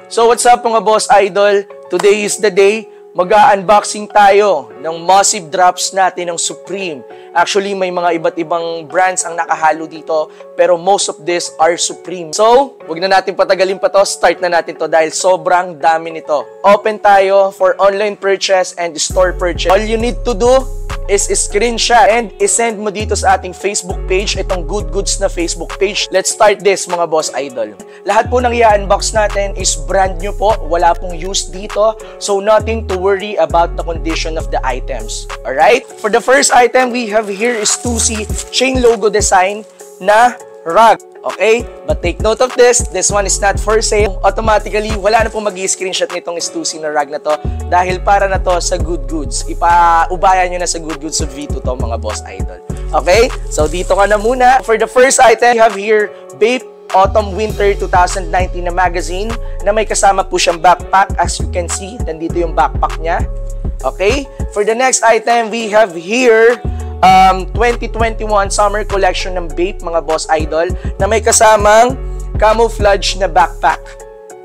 So what's up mga boss idol? Today is the day mag-unboxing tayo ng massive drops natin ng Supreme. Actually, may mga iba't ibang brands ang nakahalo dito, pero most of this are Supreme. So, wag na natin patagalin pa to, start na natin to dahil sobrang dami nito. Open tayo for online purchase and store purchase. All you need to do is screenshot and isend mo dito sa ating Facebook page, itong Good Goods na Facebook page. Let's start this mga boss idol. Lahat po ng i-unbox natin is brand new po, wala pong use dito, so nothing to worry about the condition of the items. Alright? For the first item we have here is Stussy chain logo design na rug. Okay? But take note of this one is not for sale. Automatically, wala na pong mag-i-screenshot nitong Stussy na rug na to dahil para na to sa Good Goods. Ipa-ubayan nyo na sa Good Goods of V2 to mga boss idol. Okay? So dito ka na muna. For the first item, we have here Bape Autumn Winter 2019 na magazine na may kasama po siyang backpack. As you can see, nandito yung backpack niya. Okay? For the next item, we have here 2021 summer collection ng Bape mga boss idol na may kasamang camouflage na backpack.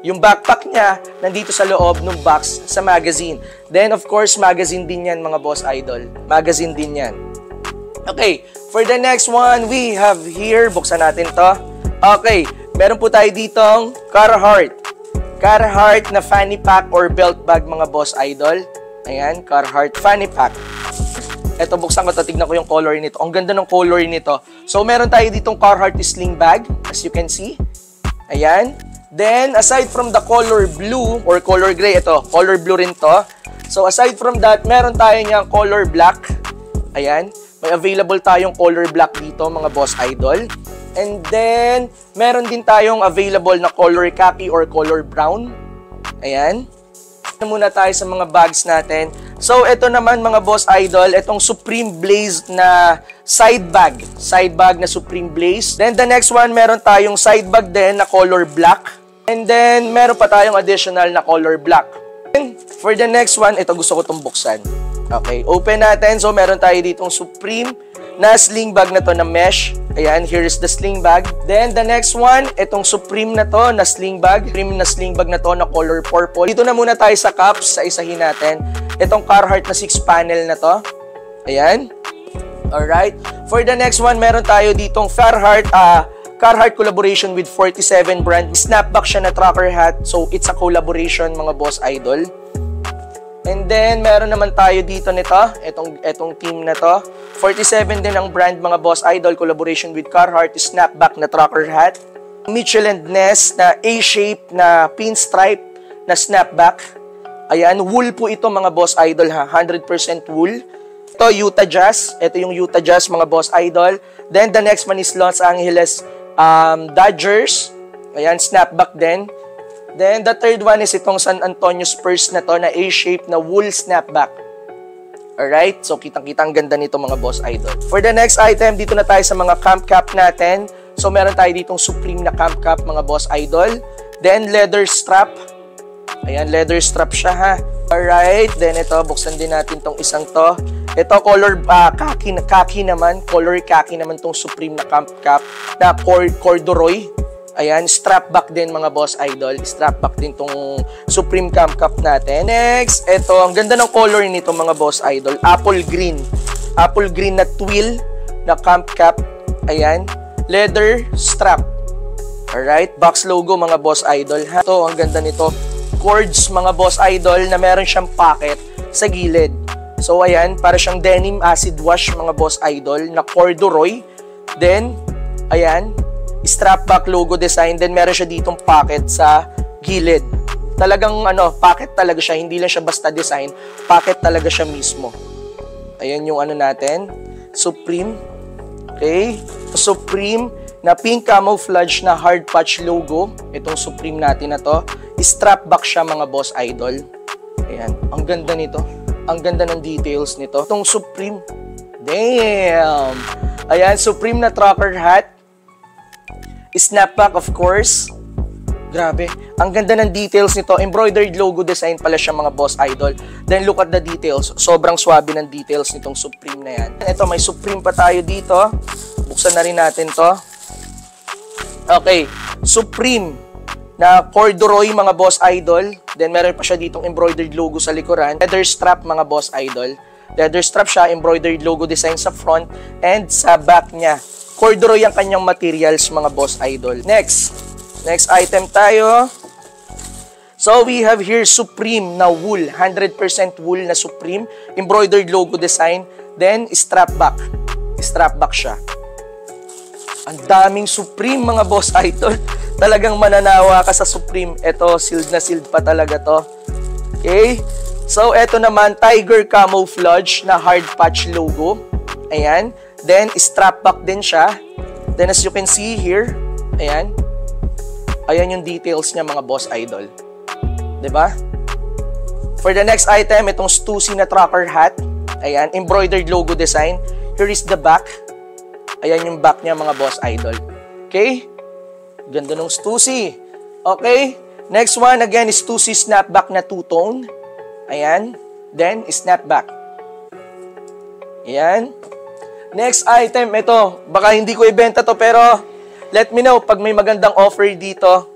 Yung backpack niya nandito sa loob ng box sa magazine. Then of course magazine din yan mga boss idol. Magazine din yan. Okay, for the next one we have here, buksan natin to. Okay, meron po tayo ditong Carhartt na fanny pack or belt bag mga boss idol. Ayan, Carhartt fanny pack. Ito, buksan ko to, tignan ko yung color nito. Ang ganda ng color nito. So, meron tayo ditong Carhartt sling bag, as you can see. Ayan. Then, aside from the color blue or color gray, ito, color blue rin to. So, aside from that, meron tayo niyang color black. Ayan. May available tayong color black dito, mga boss idol. And then, meron din tayong available na color khaki or color brown. Ayan. Muna tayo sa mga bags natin. So, ito naman mga boss idol, itong Supreme Blaze na side bag. Side bag na Supreme Blaze. Then, the next one, meron tayong side bag din na color black. And then, meron pa tayong additional na color black. And for the next one, ito gusto ko itong buksan. Okay, open natin. So, meron tayo ditong Supreme na sling bag na to na mesh. Ayan, here is the sling bag. Then, the next one, itong Supreme na to na sling bag. Supreme na sling bag na to na color purple. Dito na muna tayo sa cups, sa isahin natin. Itong Carhartt na 6-panel na to. Ayan. Alright. For the next one, meron tayo ditong Carhartt collaboration with 47 brand. Snapback siya na trucker hat. So, it's a collaboration mga boss idol. And then, meron naman tayo dito nito, etong team na to. 47 din ang brand mga boss idol, collaboration with Carhartt, snapback na trucker hat. Mitchell & Ness na A-shape na pinstripe na snapback. Ayan, wool po ito mga boss idol ha, 100% wool. Ito, Utah Jazz. Ito yung Utah Jazz mga boss idol. Then, the next one is Los Angeles Dodgers. Ayan, snapback din. Then, the third one is itong San Antonio Spurs na to na A-shape na wool snapback. Alright? So, kitang-kita ang ganda nito mga boss idol. For the next item, dito na tayo sa mga camp cap natin. So, meron tayo ditong Supreme na camp cap mga boss idol. Then, leather strap. Ayan, leather strap siya ha. Alright? Then, ito, buksan din natin tong isang to. Ito, color khaki naman. Color khaki naman tong Supreme na camp cap na corduroy. Ayan, strap back din mga boss idol. Strap back din tong Supreme Camp Cap natin. Next, ito, ang ganda ng color nito mga boss idol. Apple green. Apple green na twill na Camp Cap. Ayan, leather strap. Alright, box logo mga boss idol. Ito, ang ganda nito. Cords mga boss idol na meron siyang pocket sa gilid. So, ayan, para siyang denim acid wash mga boss idol na corduroy. Then, ayan, strap back logo design, then meron siya ditong pocket sa gilid. Talagang pocket talaga siya, hindi lang siya basta design, pocket talaga siya mismo. Ayan yung natin, Supreme. Okay, Supreme na pink camouflage na hard patch logo. Itong Supreme natin na to, strap back siya mga boss idol. Ayan, ang ganda nito. Ang ganda ng details nito. Itong Supreme, damn! Ayan, Supreme na trucker hat. Snapback, of course. Grabe. Ang ganda ng details nito. Embroidered logo design pala siya mga boss idol. Then look at the details. Sobrang swabe ng details nitong Supreme na yan. Ito, may Supreme pa tayo dito. Buksan na rin natin to. Okay. Supreme na corduroy mga boss idol. Then meron pa siya ditong embroidered logo sa likuran. Leather strap mga boss idol. Leather strap siya, embroidered logo design sa front and sa back niya. Corduroy ang kanyang materials mga boss idol. Next item tayo. So we have here Supreme na wool, 100% wool na Supreme, embroidered logo design, then strap back. Strap back siya. Ang daming Supreme mga boss idol. Talagang mananawa ka sa Supreme. Ito, sealed na sealed pa talaga to. Okay? So, ito naman, Tiger Camouflage na hard patch logo. Ayan. Then, strap back din siya. Then, as you can see here, ayan. Ayan yung details niya mga boss idol. Diba? For the next item, itong Stussy na trucker hat. Ayan, embroidered logo design. Here is the back. Ayan yung back niya mga boss idol. Okay? Ganda ng Stussy. Okay? Next one, again, is Stussy snapback na two-tone. Ayan. Then, snapback. Ayan. Next item, ito. Baka hindi ko ibenta to, pero let me know pag may magandang offer dito.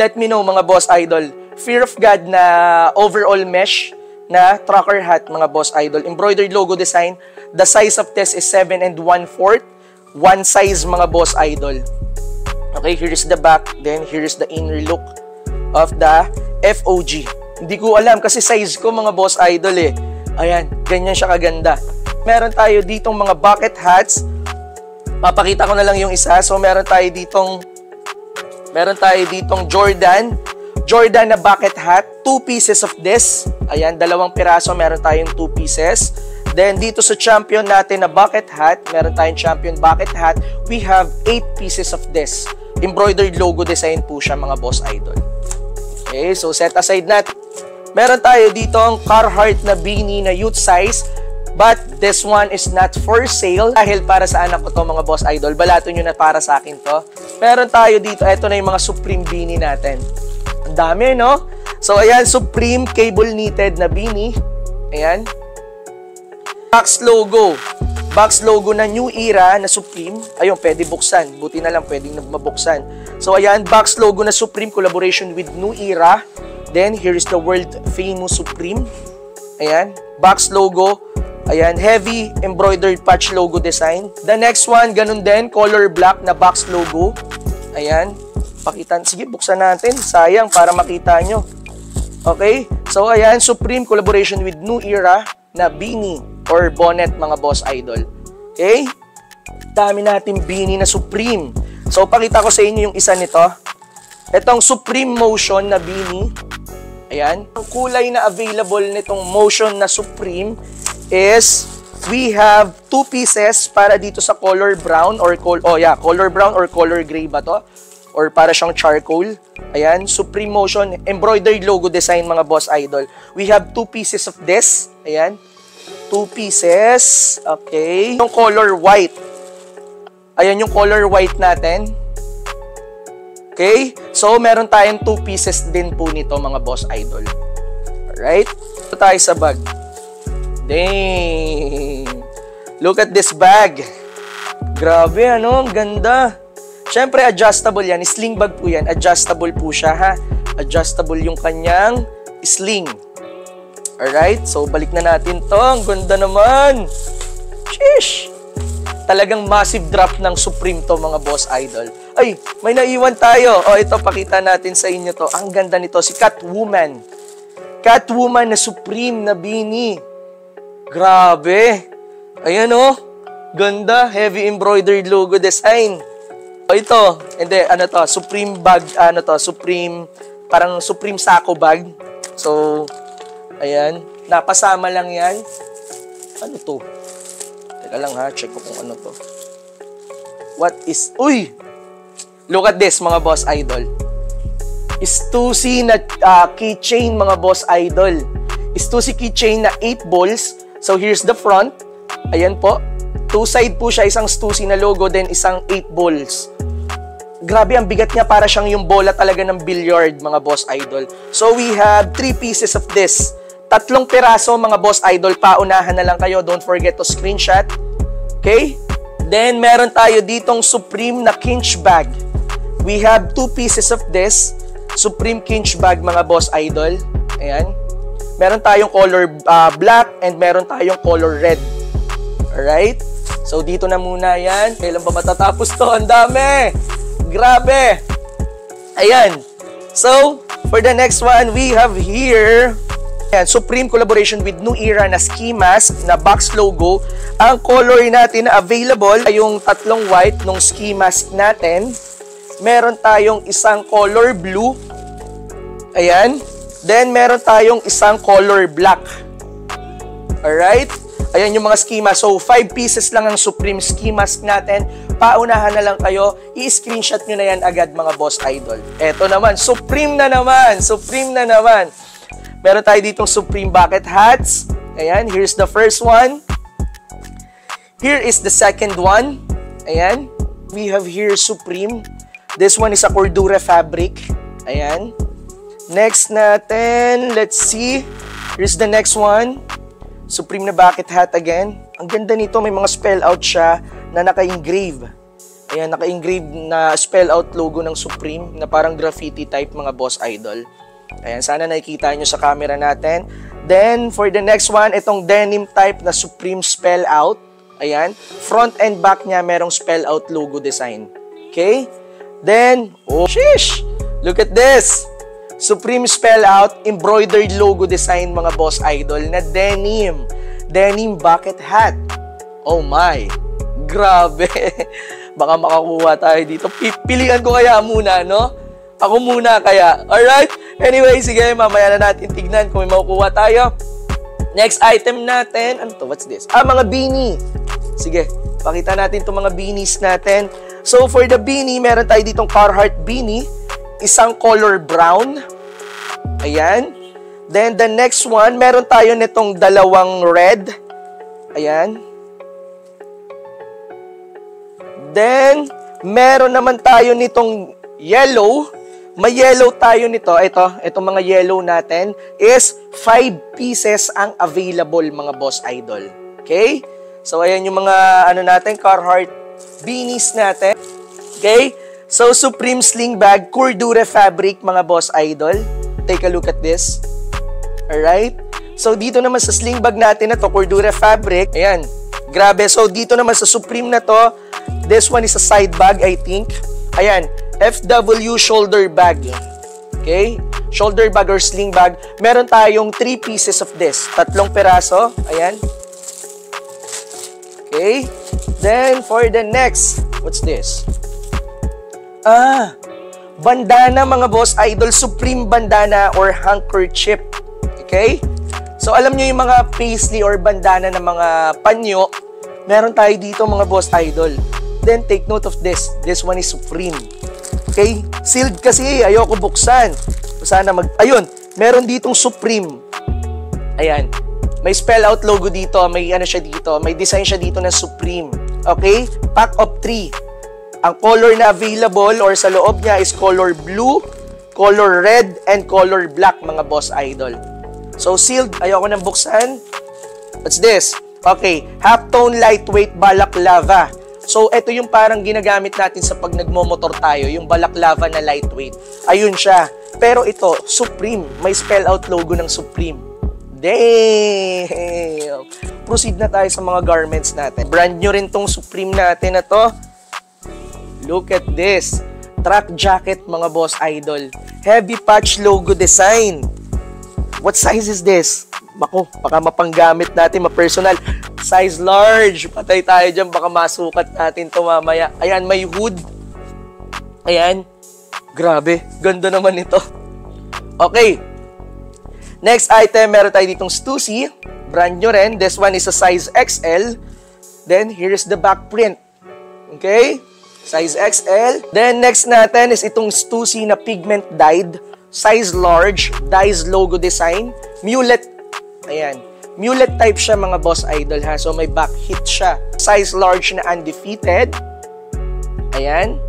Let me know mga boss idol. Fear of God na overall mesh na trucker hat mga boss idol. Embroidered logo design. The size of this is 7 1/4. One size mga boss idol. Okay, here is the back. Then here is the inner look of the FOG. Hindi ko alam kasi size ko mga boss idol eh. Ayan, ganyan siya kaganda. Meron tayo ditong mga bucket hats. Papakita ko na lang yung isa. So meron tayo ditong Jordan na bucket hat. 2 pieces of this. Ayan, 2 piraso. Meron tayong 2 pieces. Then, dito sa champion natin na bucket hat, meron tayong champion bucket hat, we have 8 pieces of this. Embroidered logo design po siya mga boss idol. Okay, so set aside natin. Meron tayo dito ang Carhartt na beanie na youth size, but this one is not for sale. Dahil para sa anak ko to mga boss idol, balato nyo na para sa akin to. Meron tayo dito, eto na yung mga Supreme beanie natin. Ang dami, no? So, ayan, Supreme cable knitted na beanie. Ayan. Box logo na New Era na Supreme. Ayun, pwede buksan. Buti na lang pwedeng mabuksan. So, ayan, box logo na Supreme collaboration with New Era. Then, here is the world famous Supreme. Ayan, box logo. Ayan, heavy embroidered patch logo design. The next one, ganun din, color black na box logo. Ayan, pakita. Sige, buksan natin. Sayang, para makita nyo. Okay? So, ayan, Supreme collaboration with New Era na beanie or bonnet mga boss idol. Okay? Dami natin beanie na Supreme. So, pakita ko sa inyo yung isa nito. Itong Supreme Motion na beanie. Ayan. Ang kulay na available nitong Motion na Supreme is we have 2 pieces para dito sa color brown or color brown or color gray ba to? Or para siyang charcoal. Ayan, Supreme Motion embroidered logo design mga boss idol. We have 2 pieces of this. Ayan. 2 pieces. Okay. Yung color white. Ayan yung color white natin. Okay. So, meron tayong 2 pieces din po nito mga boss idol. Alright. Ito tayo sa bag. Dang. Look at this bag. Grabe, ano? Ang ganda. Siyempre, adjustable yan. Sling bag po yan. Adjustable po siya, ha? Adjustable yung kanyang sling. Alright, so balik na natin to. Ang ganda naman. Sheesh! Talagang massive drop ng Supreme to mga boss idol. Ay, may naiwan tayo. O, ito, pakita natin sa inyo to. Ang ganda nito, si Catwoman. Catwoman na Supreme na beanie. Grabe. Ayan o. Ganda. Heavy embroidered logo design. O, ito. Hindi, ano to, Supreme bag, ano to, Supreme, parang Supreme sako bag. So, ayan, napasama lang yan. Ano to? Teka lang ha, check ko kung ano to. What is... Uy! Look at this mga boss idol. Stussy na keychain mga boss idol. Stussy keychain na 8 balls. So here's the front. Ayan po. 2 side po siya, isang Stussy na logo, then isang 8 balls. Grabe, ang bigat niya, para siyang yung bola talaga ng billiard mga boss idol. So we have 3 pieces of this. 3 piraso mga boss idol, paunahan na lang kayo. Don't forget to screenshot. Okay? Then, meron tayo ditong Supreme na cinch bag. We have 2 pieces of this. Supreme Kinch bag mga boss idol. Ayan. Meron tayong color black and meron tayong color red. Alright? So, dito na muna yan. Kailan ba matatapos to? Ang dami! Grabe! Ayan. So, for the next one, we have here ayan, Supreme collaboration with New Era na ski mask na box logo. Ang color natin na available ay yung tatlong white nung ski mask natin. Meron tayong isang color blue. Ayan. Then, meron tayong isang color black. Alright? Ayan yung mga ski mask. So, 5 pieces lang ang Supreme ski mask natin. Paunahan na lang kayo. I-screenshot nyo na yan agad mga boss idol. Eto naman. Supreme na naman. Supreme na naman. Meron tayo ditong Supreme bucket hats. Ayan. Here's the first one. Here is the second one. Ayan. We have here Supreme. This one is a Cordura fabric. Ayan. Next natin. Let's see. Here's the next one. Supreme na bucket hat again. Ang ganda nito, may mga spell out siya na naka-engrave. Ayan, naka-engrave na spell out logo ng Supreme na parang graffiti type mga boss idol. Ayan, sana nakikita nyo sa camera natin. Then, for the next one, itong denim type na Supreme spell out. Ayan, front and back niya merong spell out logo design. Okay? Then, oh sheesh! Look at this! Supreme spell out, embroidered logo design mga boss idol na denim. Denim bucket hat. Oh my. Grabe. Baka makakuha tayo dito. Pipilian ko kaya muna, no? Ako muna kaya. Alright? Anyway, sige, mamaya na natin tignan kung may makukuha tayo. Next item natin. Ano to? What's this? Mga beanie. Sige, pakita natin itong mga beanies natin. So, for the beanie, meron tayo ditong Carhartt beanie. Isang color brown. Ayan. Then, the next one, meron tayo nitong dalawang red. Ayan. Then, meron naman tayo nitong yellow. May yellow tayo nito. Itong mga yellow natin is 5 pieces ang available mga boss idol. Okay? So, ayan yung mga natin, Carhartt beanies natin. Okay? So, Supreme sling bag, Cordura fabric, mga boss idol. Take a look at this. Alright? So, dito naman sa sling bag natin na to, Cordura fabric. Ayan. Grabe. So, dito naman sa Supreme na to, this one is a side bag, I think. Ayan. FW shoulder bag. Okay? Shoulder bag or sling bag. Meron tayong 3 pieces of this. 3 peraso. Ayan. Okay? Then, for the next, what's this? Bandana mga boss idol, Supreme bandana or handkerchief. Okay? So alam nyo yung mga paisley or bandana ng mga panyo, meron tayo dito mga boss idol. Then take note of this. This one is Supreme. Okay? Sealed kasi, ayoko buksan. Sana ayun, meron ditong Supreme. Ayan. May spell out logo dito, may siya dito, may design siya dito na Supreme. Okay? Pack of 3. Ang color na available or sa loob niya is color blue, color red, and color black mga boss idol. So sealed, ayoko nang buksan. What's this? Okay, half-tone lightweight balaclava. So ito yung parang ginagamit natin sa pag nagmomotor tayo, yung balaclava na lightweight. Ayun siya. Pero ito, Supreme. May spell out logo ng Supreme. Damn! Proceed na tayo sa mga garments natin. Brand new rin tong Supreme natin na to. Look at this. Track jacket mga boss idol. Heavy patch logo design. What size is this? Bako, baka mapanggamit natin, ma-personal. Size large. Patay tayo dyan, baka masukat natin ito mamaya. Ayan, may hood. Ayan. Grabe, ganda naman ito. Okay. Next item, meron tayo ditong Stussy. Brand new rin. This one is a size XL. Then, here's the back print. Okay? Size XL. Then, next natin is itong Stussy na pigment dyed. Size large. Dyes logo design. Mulet. Ayan. Mulet type siya mga boss idol ha. So, may back hit siya. Size large na undefeated. Ayan.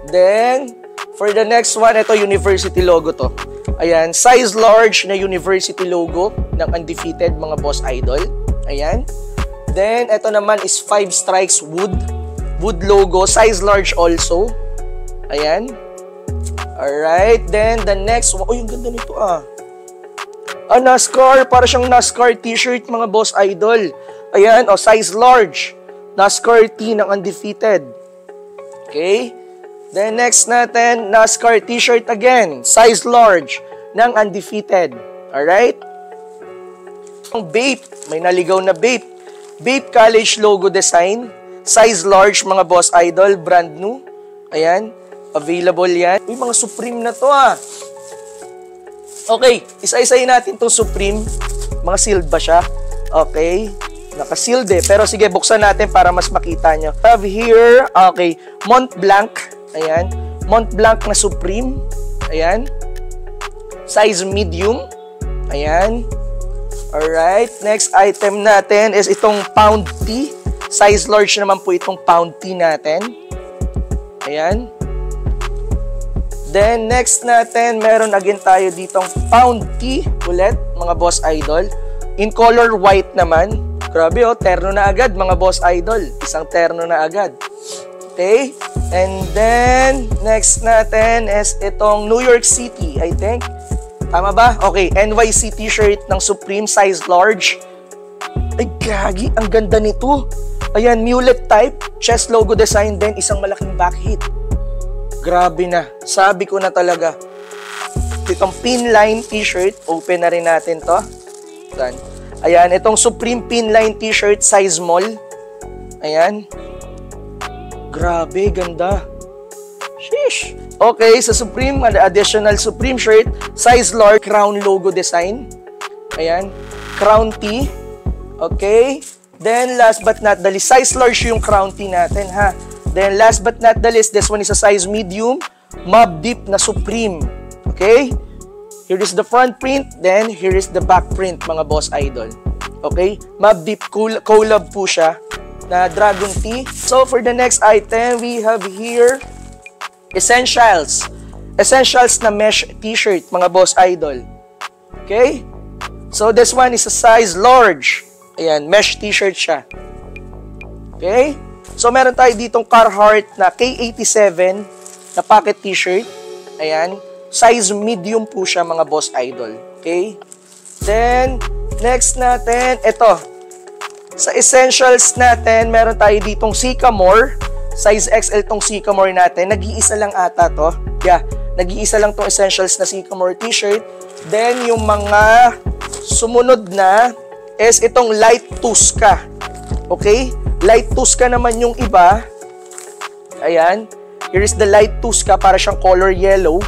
Then, for the next one, ito university logo to. Ayan. Size large na university logo ng undefeated mga boss idol. Ayan. Then, ito naman is 5 strikes wood. Wood logo, size large also. Ayan. Alright, then the next one. Oh, yung ganda nito ah. NASCAR, para siyang NASCAR t-shirt mga boss idol. Ayan, size large. NASCAR T ng Undefeated. Okay? Then next natin, NASCAR t-shirt again. Size large ng Undefeated. Alright? Ang vape, may naligaw na vape. Vape College logo design. Size large mga boss idol, brand new. Ayan, available yan. Uy, mga Supreme na to ah. Okay, isa-isayin natin itong Supreme. Mga sealed ba siya? Okay, naka-sealed eh. Pero sige, buksan natin para mas makita nyo. I have here, okay, Mont Blanc. Ayan, Mont Blanc na Supreme. Ayan. Size medium. Ayan. Alright, next item natin is itong Pound Tea. Size large naman po itong Pound Tea natin. Ayan. Then, next natin, meron again tayo ditong Pound Tea ulit, mga boss idol. In color white naman. Grabe oh, terno na agad, mga boss idol. Isang terno na agad. Okay. And then, next natin is itong New York City, I think. Tama ba? Okay, NYC t-shirt ng Supreme, size large. Ay, gagi, ang ganda nito. Ayan, mulet type, chest logo design din, isang malaking back hit. Grabe na, sabi ko na talaga. Itong pinline t-shirt, open na rin natin to. Ayan, itong Supreme pinline t-shirt, size small. Ayan. Grabe, ganda. Sheesh. Okay, sa Supreme, additional Supreme shirt, size large, crown logo design. Ayan, crown tee. Okay, then last but not the least, size large yung crown tee natin ha. Then last but not the least, this one is a size medium, Mob Deep na Supreme. Okay, here is the front print, then here is the back print mga boss idol. Okay, Mob Deep collab po siya na Dragon Tee. So for the next item, we have here Essentials. Essentials na mesh t-shirt, mga boss idol. Okay? So, this one is a size large. Ayan, mesh t-shirt siya. Okay? So, meron tayo ditong Carhartt na K87 na pocket t-shirt. Ayan. Size medium po siya, mga boss idol. Okay? Then, next natin, ito. Sa essentials natin, meron tayo ditong Sycamore. Size XL tong Sycamore natin. Nag-iisa lang ata to. Yeah, nag-iisa lang tong essentials na Sycamore t-shirt. Then, yung mga sumunod na is itong Light Tusca. Okay? Light Tusca naman yung iba. Ayan. Here is the Light Tusca para siyang color yellow.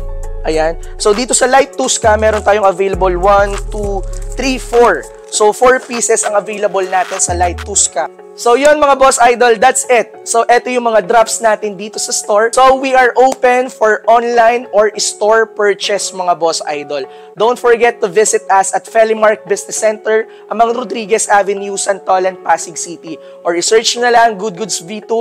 Ayan. So, dito sa Light Tusca, meron tayong available 1, 2, 3, 4. So, 4 pieces ang available natin sa Light Tusca. So, yun mga boss idol, that's it. So, eto yung mga drops natin dito sa store. So, we are open for online or store purchase mga boss idol. Don't forget to visit us at Felimark Business Center, Amang Rodriguez Avenue, Santolan, Pasig City. Or i-search na lang Good Goods V2,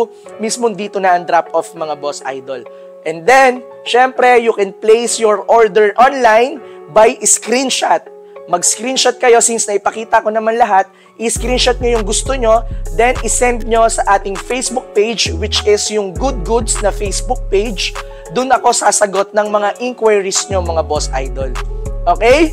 mismo dito na ang drop-off mga boss idol. And then, syempre, you can place your order online by screenshot. Mag-screenshot kayo since naipakita ko naman lahat. I-screenshot nyo yung gusto nyo, then i-send nyo sa ating Facebook page, which is yung Good Goods na Facebook page. Doon ako sasagot ng mga inquiries nyo, mga boss idol. Okay?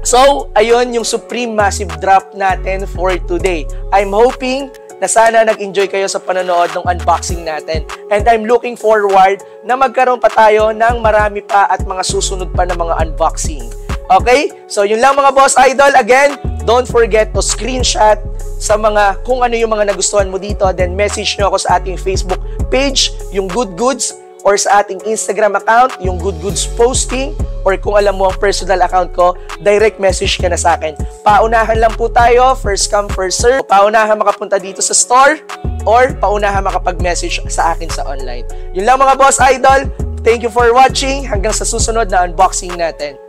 So, ayun yung Supreme Massive Drop natin for today. I'm hoping na sana nag-enjoy kayo sa panonood ng unboxing natin. And I'm looking forward na magkaroon pa tayo ng marami pa at mga susunod pa na mga unboxing. Okay? So, yun lang mga boss idol. Again, don't forget to screenshot sa mga kung ano yung mga nagustuhan mo dito. Then, message nyo ako sa ating Facebook page, yung Good Goods, or sa ating Instagram account, yung Good Goods Posting, or kung alam mo ang personal account ko, direct message ka na sa akin. Paunahan lang po tayo, first come, first serve. Paunahan makapunta dito sa store, or paunahan makapag-message sa akin sa online. Yun lang mga boss idol. Thank you for watching. Hanggang sa susunod na unboxing natin.